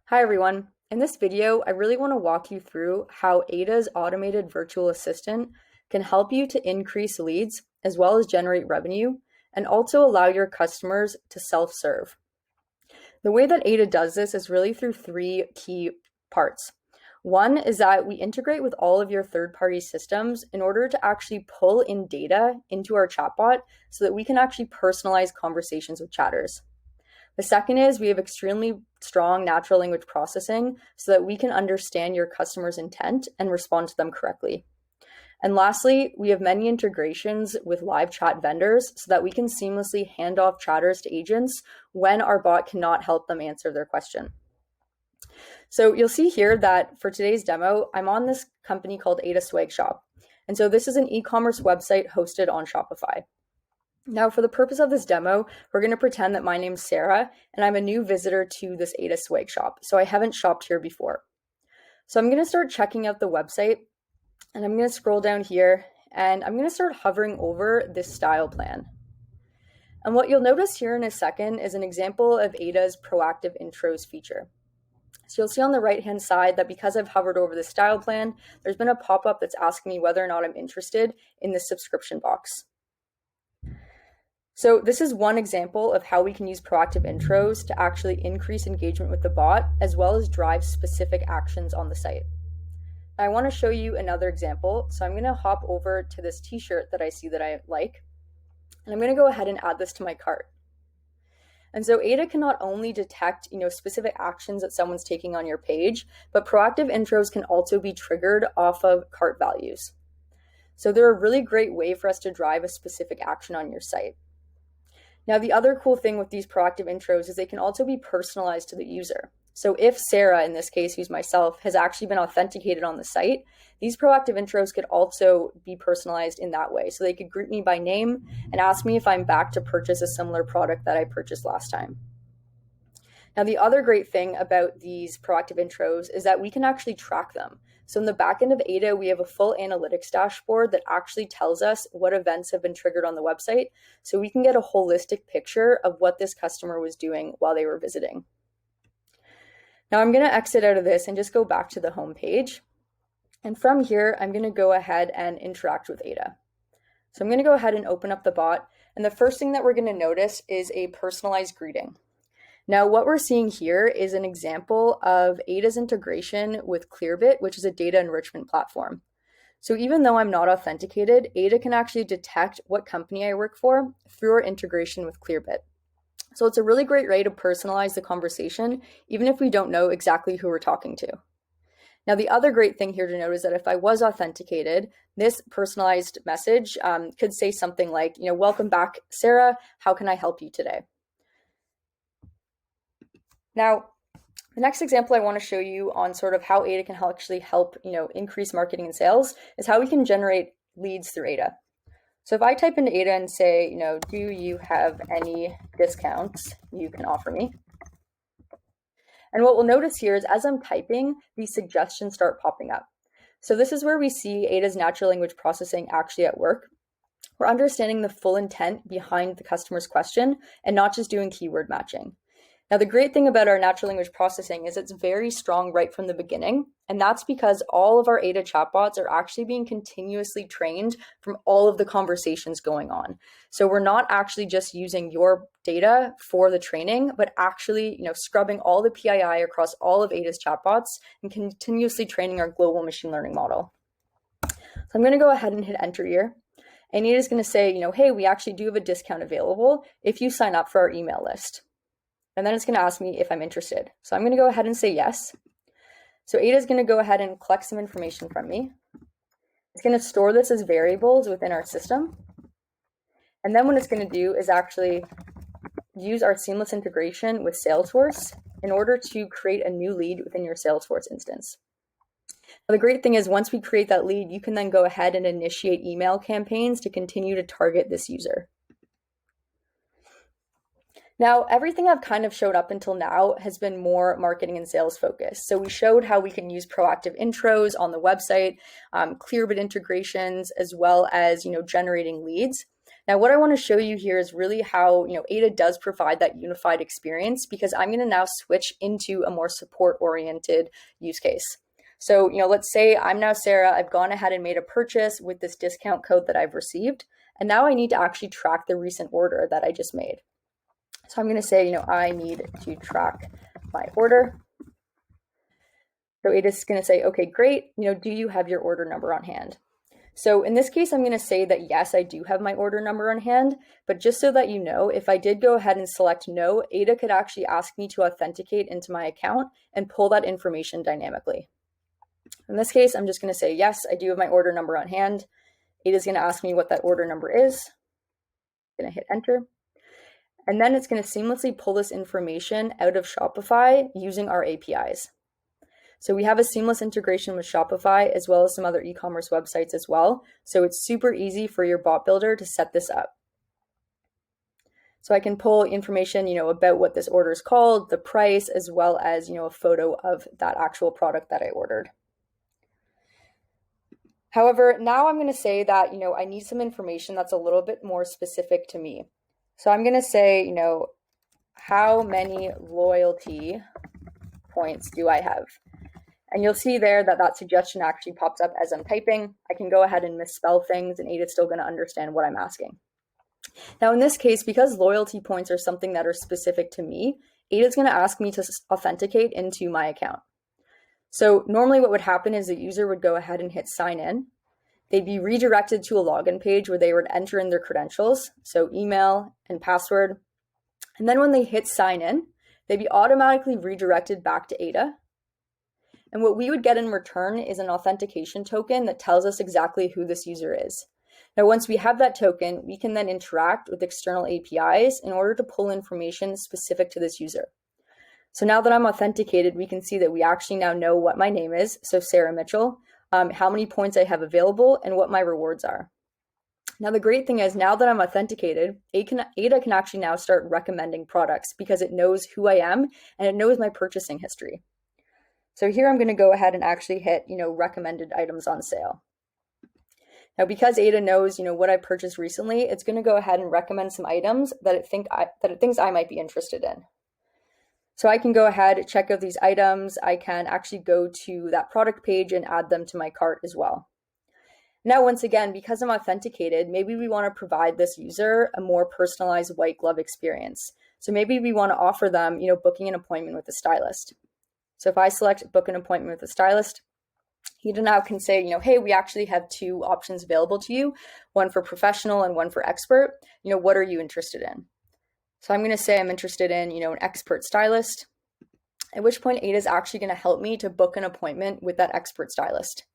Hi everyone. In this video, I really want to walk you through how Ada's automated virtual assistant can help you to increase leads as well as generate revenue and also allow your customers to self-serve. The way that Ada does this is really through three key parts. One is that we integrate with all of your third-party systems in order to actually pull in data into our chatbot so that we can actually personalize conversations with chatters. The second is we have extremely strong natural language processing so that we can understand your customer's intent and respond to them correctly. And lastly, we have many integrations with live chat vendors so that we can seamlessly hand off chatters to agents when our bot cannot help them answer their question. So you'll see here that for today's demo, I'm on this company called Ada Swag Shop. And so this is an e-commerce website hosted on Shopify. Now, for the purpose of this demo, we're going to pretend that my name's Sarah and I'm a new visitor to this Ada Swag Shop. So I haven't shopped here before. So I'm going to start checking out the website and I'm going to scroll down here and I'm going to start hovering over this style plan. And what you'll notice here in a second is an example of Ada's proactive intros feature. So you'll see on the right-hand side that because I've hovered over the style plan, there's been a pop-up that's asking me whether or not I'm interested in the subscription box. So this is one example of how we can use proactive intros to actually increase engagement with the bot, as well as drive specific actions on the site. I want to show you another example. So I'm going to hop over to this t-shirt that I see that I like, and I'm going to go ahead and add this to my cart. And so Ada can not only detect, specific actions that someone's taking on your page, but proactive intros can also be triggered off of cart values. So they're a really great way for us to drive a specific action on your site. Now, the other cool thing with these proactive intros is they can also be personalized to the user. So if Sarah, in this case, who's myself, has actually been authenticated on the site, these proactive intros could also be personalized in that way. So they could group me by name and ask me if I'm back to purchase a similar product that I purchased last time. Now, the other great thing about these proactive intros is that we can actually track them. So in the back end of Ada, we have a full analytics dashboard that actually tells us what events have been triggered on the website, so we can get a holistic picture of what this customer was doing while they were visiting. Now I'm going to exit out of this and just go back to the home page. And from here, I'm going to go ahead and interact with Ada. So I'm going to go ahead and open up the bot. And the first thing that we're going to notice is a personalized greeting. Now, what we're seeing here is an example of Ada's integration with Clearbit, which is a data enrichment platform. So even though I'm not authenticated, Ada can actually detect what company I work for through our integration with Clearbit. So it's a really great way to personalize the conversation, even if we don't know exactly who we're talking to. Now, the other great thing here to note is that if I was authenticated, this personalized message could say something like, welcome back, Sarah, how can I help you today? Now, the next example I want to show you on sort of how Ada can actually help, increase marketing and sales is how we can generate leads through Ada. So if I type into Ada and say, do you have any discounts you can offer me? And what we'll notice here is as I'm typing, these suggestions start popping up. So this is where we see Ada's natural language processing actually at work. We're understanding the full intent behind the customer's question and not just doing keyword matching. Now, the great thing about our natural language processing is it's very strong right from the beginning, and that's because all of our Ada chatbots are actually being continuously trained from all of the conversations going on. So we're not actually just using your data for the training, but actually, scrubbing all the PII across all of Ada's chatbots and continuously training our global machine learning model. So I'm going to go ahead and hit enter here. And Ada's going to say, hey, we actually do have a discount available if you sign up for our email list. And then it's going to ask me if I'm interested. So I'm going to go ahead and say yes. So Ada is going to go ahead and collect some information from me. It's going to store this as variables within our system. And then what it's going to do is actually use our seamless integration with Salesforce in order to create a new lead within your Salesforce instance. Now, the great thing is once we create that lead, you can then go ahead and initiate email campaigns to continue to target this user. Now, everything I've kind of showed up until now has been more marketing and sales focused. So we showed how we can use proactive intros on the website, Clearbit integrations, as well as, generating leads. Now, what I want to show you here is really how, Ada does provide that unified experience, because I'm going to now switch into a more support-oriented use case. So, let's say I'm now Sarah, I've gone ahead and made a purchase with this discount code that I've received, and now I need to actually track the recent order that I just made. So I'm going to say, I need to track my order. So Ada's going to say, okay, great, do you have your order number on hand? So in this case, I'm going to say that yes, I do have my order number on hand, but just so that you know, if I did go ahead and select no, Ada could actually ask me to authenticate into my account and pull that information dynamically. In this case, I'm just going to say, yes, I do have my order number on hand. Ada's going to ask me what that order number is. I'm going to hit enter. And then it's going to seamlessly pull this information out of Shopify using our APIs. So we have a seamless integration with Shopify as well as some other e-commerce websites as well. So it's super easy for your bot builder to set this up. So I can pull information, about what this order is called, the price, as well as, a photo of that actual product that I ordered. However, now I'm going to say that, I need some information that's a little bit more specific to me. So I'm going to say, how many loyalty points do I have? And you'll see there that that suggestion actually pops up as I'm typing. I can go ahead and misspell things and Ada's still going to understand what I'm asking. Now in this case, because loyalty points are something that are specific to me, Ada's going to ask me to authenticate into my account. So normally what would happen is the user would go ahead and hit sign in. They'd be redirected to a login page where they would enter in their credentials, so email and password. And then when they hit sign in, they'd be automatically redirected back to Ada. And what we would get in return is an authentication token that tells us exactly who this user is. Now, once we have that token, we can then interact with external APIs in order to pull information specific to this user. So now that I'm authenticated, we can see that we actually now know what my name is, so Sarah Mitchell, how many points I have available, and what my rewards are. Now, the great thing is now that I'm authenticated, Ada can actually now start recommending products because it knows who I am and it knows my purchasing history. So here I'm going to go ahead and actually hit, recommended items on sale. Now, because Ada knows, what I purchased recently, it's going to go ahead and recommend some items that it thinks I might be interested in. So I can go ahead, check out these items. I can actually go to that product page and add them to my cart as well. Now, once again, because I'm authenticated, maybe we want to provide this user a more personalized white glove experience. So maybe we want to offer them, booking an appointment with a stylist. So if I select book an appointment with a stylist, Ada now can say, hey, we actually have two options available to you, one for professional and one for expert. What are you interested in? So I'm going to say I'm interested in, an expert stylist, at which point Ada is actually going to help me to book an appointment with that expert stylist.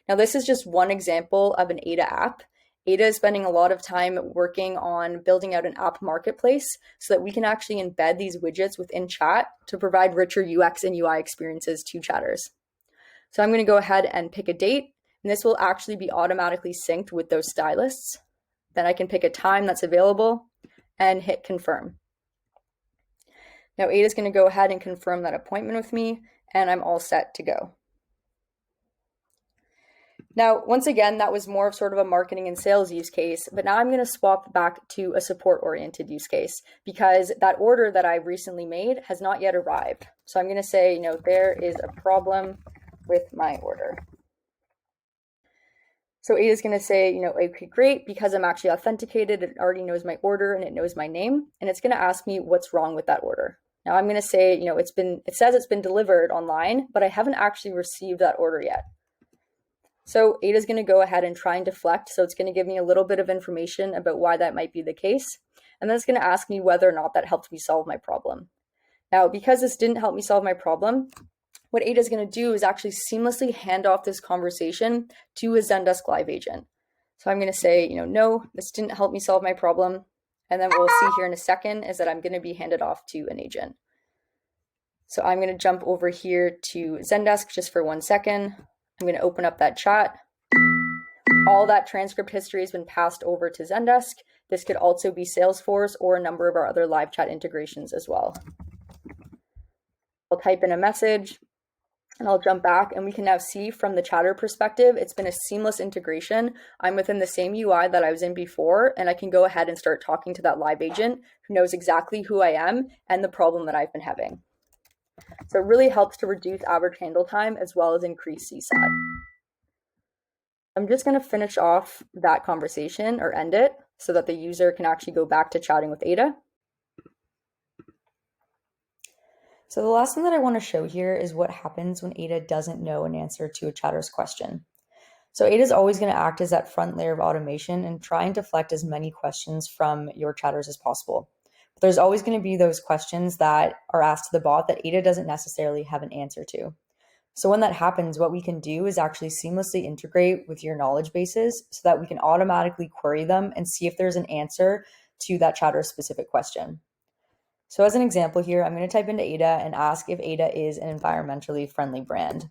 Now, this is just one example of an Ada app. Ada is spending a lot of time working on building out an app marketplace so that we can actually embed these widgets within chat to provide richer UX and UI experiences to chatters. So I'm going to go ahead and pick a date, and this will actually be automatically synced with those stylists. Then I can pick a time that's available and hit confirm. Now Ada is going to go ahead and confirm that appointment with me, and I'm all set to go. Now, once again, that was more of sort of a marketing and sales use case, but now I'm going to swap back to a support-oriented use case because that order that I recently made has not yet arrived. So I'm going to say, there is a problem with my order. So Ada is going to say, okay, great, because I'm actually authenticated, it already knows my order and it knows my name, and it's going to ask me what's wrong with that order. Now I'm going to say, it says it's been delivered online, but I haven't actually received that order yet. So Ada is going to go ahead and try and deflect. So it's going to give me a little bit of information about why that might be the case. And then it's going to ask me whether or not that helped me solve my problem. Now, because this didn't help me solve my problem, what Ada is going to do is actually seamlessly hand off this conversation to a Zendesk Live agent. So I'm going to say, no, this didn't help me solve my problem. And then what we'll see here in a second is that I'm going to be handed off to an agent. So I'm going to jump over here to Zendesk just for 1 second. I'm going to open up that chat. All that transcript history has been passed over to Zendesk. This could also be Salesforce or a number of our other live chat integrations as well. I'll type in a message. And I'll jump back and we can now see from the chatter perspective, it's been a seamless integration. I'm within the same UI that I was in before, and I can go ahead and start talking to that live agent who knows exactly who I am and the problem that I've been having. So it really helps to reduce average handle time as well as increase CSAT. I'm just going to finish off that conversation or end it so that the user can actually go back to chatting with Ada. So the last thing that I want to show here is what happens when Ada doesn't know an answer to a chatter's question. So Ada is always going to act as that front layer of automation and try and deflect as many questions from your chatters as possible. But there's always going to be those questions that are asked to the bot that Ada doesn't necessarily have an answer to. So when that happens, what we can do is actually seamlessly integrate with your knowledge bases so that we can automatically query them and see if there's an answer to that chatter's specific question. So as an example here, I'm going to type into Ada and ask if Ada is an environmentally friendly brand.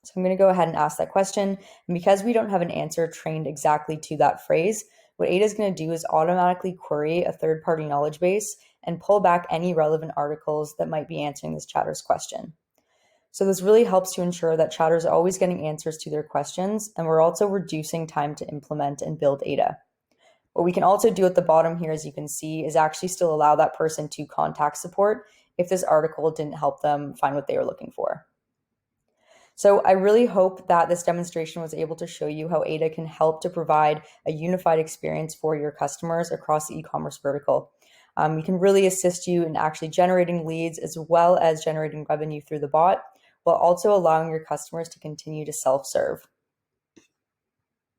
So I'm going to go ahead and ask that question. And because we don't have an answer trained exactly to that phrase, what Ada is going to do is automatically query a third-party knowledge base and pull back any relevant articles that might be answering this chatter's question. So this really helps to ensure that chatters are always getting answers to their questions, and we're also reducing time to implement and build Ada. What we can also do at the bottom here, as you can see, is actually still allow that person to contact support if this article didn't help them find what they were looking for. So I really hope that this demonstration was able to show you how Ada can help to provide a unified experience for your customers across the e-commerce vertical. We can really assist you in actually generating leads as well as generating revenue through the bot, while also allowing your customers to continue to self-serve.